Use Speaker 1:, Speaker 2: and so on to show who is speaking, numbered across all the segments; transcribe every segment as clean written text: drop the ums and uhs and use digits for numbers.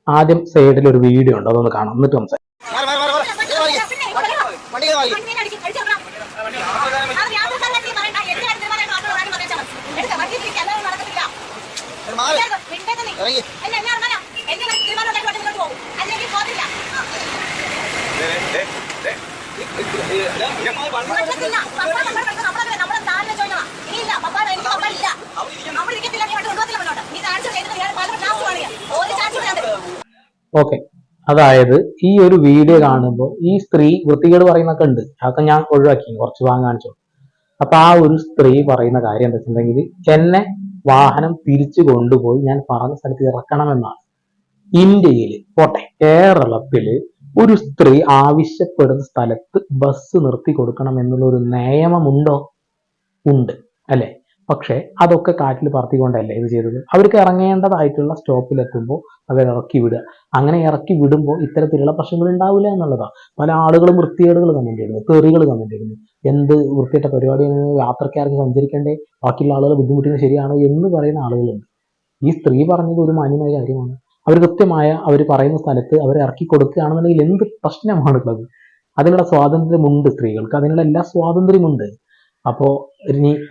Speaker 1: ആദ്യം സൈഡിൽ ഒരു വീഡിയോ ഉണ്ട്, അതൊന്ന് കാണാം, എന്നിട്ട് സംസാരിക്കാം. ഓക്കെ, അതായത് ഈ ഒരു വീഡിയോ കാണുമ്പോൾ ഈ സ്ത്രീ വൃത്തികേട് പറയുന്നൊക്കെ ഉണ്ട്, അതൊക്കെ ഞാൻ ഒഴിവാക്കി, കുറച്ച് ഭാഗം കാണിച്ചു. അപ്പൊ ആ ഒരു സ്ത്രീ പറയുന്ന കാര്യം എന്താ വെച്ചിട്ടുണ്ടെങ്കിൽ, എന്നെ വാഹനം തിരിച്ചു കൊണ്ടുപോയി ഞാൻ പറഞ്ഞ സ്ഥലത്ത് ഇറക്കണമെന്നാണ്. ഇന്ത്യയില് പോട്ടെ, കേരളത്തില് ഒരു സ്ത്രീ ആവശ്യപ്പെടുന്ന സ്ഥലത്ത് ബസ് നിർത്തി കൊടുക്കണം എന്നുള്ള ഒരു നിയമമുണ്ടോ? ഉണ്ട്, അല്ലെ? പക്ഷെ അതൊക്കെ കാറ്റിൽ പറത്തിക്കൊണ്ടല്ലേ ഇത് ചെയ്തത്. അവർക്ക് ഇറങ്ങേണ്ടതായിട്ടുള്ള സ്റ്റോപ്പിലെത്തുമ്പോൾ അവർ ഇറക്കി വിടുക. അങ്ങനെ ഇറക്കി വിടുമ്പോൾ ഇത്തരത്തിലുള്ള പ്രശ്നങ്ങൾ ഉണ്ടാവില്ല എന്നുള്ളതാണ്. പല ആളുകളും വൃത്തികേടുകൾ കമന്റ് ചെയ്യുന്നു, തെറികൾ കമന്റ് ചെയ്യുന്നു. എന്ത് വൃത്തിയിട്ട പരിപാടിയാണ്, യാത്രക്കാർക്ക് സഞ്ചരിക്കേണ്ടേ, ബാക്കിയുള്ള ആളുകൾ ബുദ്ധിമുട്ടിന് ശരിയാണോ എന്ന് പറയുന്ന ആളുകളുണ്ട്. ഈ സ്ത്രീ പറഞ്ഞത് ഒരു മാന്യമായ കാര്യമാണ്. അവർ കൃത്യമായ അവർ പറയുന്ന സ്ഥലത്ത് അവരെ ഇറക്കി കൊടുക്കുകയാണെന്നുണ്ടെങ്കിൽ എന്ത് പ്രശ്നമാണുള്ളത്? അതിനുള്ള സ്വാതന്ത്ര്യമുണ്ട് സ്ത്രീകൾക്ക്, അതിനുള്ള എല്ലാ സ്വാതന്ത്ര്യമുണ്ട്. അപ്പോൾ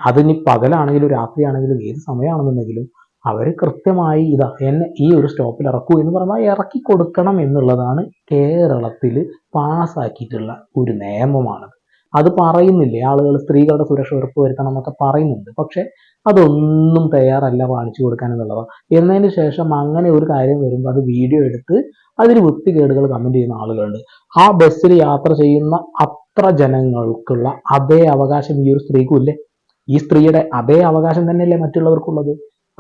Speaker 1: അതിനി പകലാണെങ്കിലും രാത്രിയാണെങ്കിലും ഏത് സമയമാണെന്നുണ്ടെങ്കിലും അവർ കൃത്യമായി എന്നെ ഈ ഒരു സ്റ്റോപ്പിൽ ഇറക്കൂ എന്ന് പറഞ്ഞാൽ ഇറക്കി കൊടുക്കണം എന്നുള്ളതാണ് കേരളത്തിൽ പാസ്സാക്കിയിട്ടുള്ള ഒരു നിയമമാണത്. അത് പറയുന്നില്ലേ ആളുകൾ, സ്ത്രീകളുടെ സുരക്ഷ ഉറപ്പുവരുത്തണം എന്നൊക്കെ പറയുന്നുണ്ട്. പക്ഷെ അതൊന്നും തയ്യാറല്ല കാണിച്ചു കൊടുക്കാൻ എന്നുള്ളതാണ്. എന്നതിന് ശേഷം അങ്ങനെ ഒരു കാര്യം വരുമ്പോൾ അത് വീഡിയോ എടുത്ത് അതിന് വൃത്തികേടുകൾ കമന്റ് ചെയ്യുന്ന ആളുകളുണ്ട്. ആ ബസ്സിൽ യാത്ര ചെയ്യുന്ന അത്ര ജനങ്ങൾക്കുള്ള അതേ അവകാശം ഈ ഒരു സ്ത്രീക്കും ഇല്ലേ? ഈ സ്ത്രീയുടെ അതേ അവകാശം തന്നെയല്ലേ മറ്റുള്ളവർക്കുള്ളത്?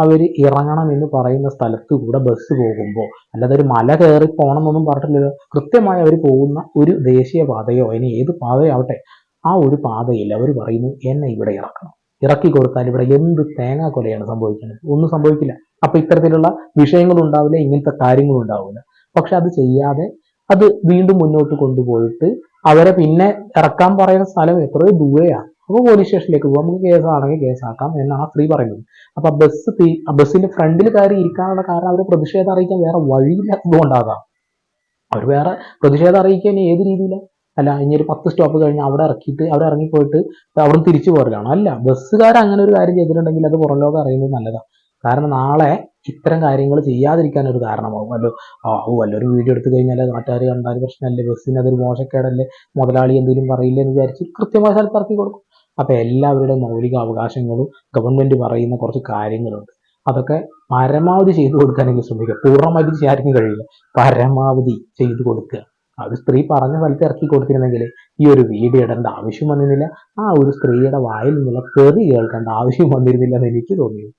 Speaker 1: അവർ ഇറങ്ങണം എന്ന് പറയുന്ന സ്ഥലത്ത് കൂടെ ബസ് പോകുമ്പോൾ, അല്ലാതെ ഒരു മല കയറി പോകണം എന്നൊന്നും പറഞ്ഞിട്ടില്ലല്ലോ. കൃത്യമായി അവർ പോകുന്ന ഒരു ദേശീയ പാതയോ ഇനി ഏത് പാതയാവട്ടെ, ആ ഒരു പാതയിൽ അവർ പറയുന്നു എന്നെ ഇവിടെ ഇറക്കണം. ഇറക്കി കൊടുത്താൽ ഇവിടെ എന്ത് തേങ്ങാ കൊലയാണ് സംഭവിക്കുന്നത്? ഒന്നും സംഭവിക്കില്ല. അപ്പൊ ഇത്തരത്തിലുള്ള വിഷയങ്ങൾ ഉണ്ടാവില്ല, ഇങ്ങനത്തെ കാര്യങ്ങളും ഉണ്ടാവില്ല. പക്ഷെ അത് ചെയ്യാതെ അത് വീണ്ടും മുന്നോട്ട് കൊണ്ടുപോയിട്ട് അവരെ പിന്നെ ഇറക്കാൻ പറയുന്ന സ്ഥലം എത്രയോ ദൂരെയാണ്. അപ്പോൾ പോലീസ് സ്റ്റേഷനിലേക്ക് പോകും, നമുക്ക് കേസാണെങ്കിൽ കേസാക്കാം എന്നാണ് ആ സ്ത്രീ പറയുന്നത്. അപ്പൊ ബസ്സിന്റെ ഫ്രണ്ടിൽ കയറി ഇരിക്കാനുള്ള കാരണം അവർ പ്രതിഷേധം അറിയിക്കാൻ വേറെ വഴിയില്ലാത്തതുകൊണ്ടാകാം. അവർ വേറെ പ്രതിഷേധം അറിയിക്കാൻ ഏത് രീതിയിലാണ്? അല്ല, ഇനി ഒരു 10 സ്റ്റോപ്പ് കഴിഞ്ഞ് അവിടെ ഇറക്കിയിട്ട് അവിടെ ഇറങ്ങിപ്പോയിട്ട് അവിടെ തിരിച്ചു പോരലാണ്? അല്ല, ബസ്സുകാർ അങ്ങനെ ഒരു കാര്യം ചെയ്തിട്ടുണ്ടെങ്കിൽ അത് പുറം ലോകം അറിയുന്നത് നല്ലതാണ്. കാരണം നാളെ ഇത്തരം കാര്യങ്ങൾ ചെയ്യാതിരിക്കാൻ ഒരു കാരണമാവും. വല്ലൊരു വീഡിയോ എടുത്തു കഴിഞ്ഞാൽ നാട്ടുകാർ കണ്ടാൽ പ്രശ്നമല്ലേ, ബസ്സിന് അതൊരു മോശക്കേടല്ലേ, മുതലാളി എന്തെങ്കിലും പറയില്ല എന്ന് വിചാരിച്ച് കൃത്യമായ സ്ഥലത്ത് ഇറക്കി കൊടുക്കും. അപ്പൊ എല്ലാവരുടെയും മൗലിക അവകാശങ്ങളും ഗവൺമെന്റ് പറയുന്ന കുറച്ച് കാര്യങ്ങളുണ്ട്, അതൊക്കെ പരമാവധി ചെയ്തു കൊടുക്കാനെങ്കിൽ ശ്രമിക്കുക. പൂർണ്ണമായിട്ട് ചെയ്യാൻ കഴിയില്ല, പരമാവധി ചെയ്തു കൊടുക്കുക. അത് സ്ത്രീ പറഞ്ഞ സ്ഥലത്ത് ഇറക്കി കൊടുത്തിരുന്നെങ്കിൽ ഈ ഒരു വീഡിയോ ഇടേണ്ട ആവശ്യം വന്നിരുന്നില്ല, ആ ഒരു സ്ത്രീയുടെ വായിൽ നിന്നുള്ള തെറി കേൾക്കേണ്ട ആവശ്യം വന്നിരുന്നില്ല എന്ന് എനിക്ക് തോന്നിയത്.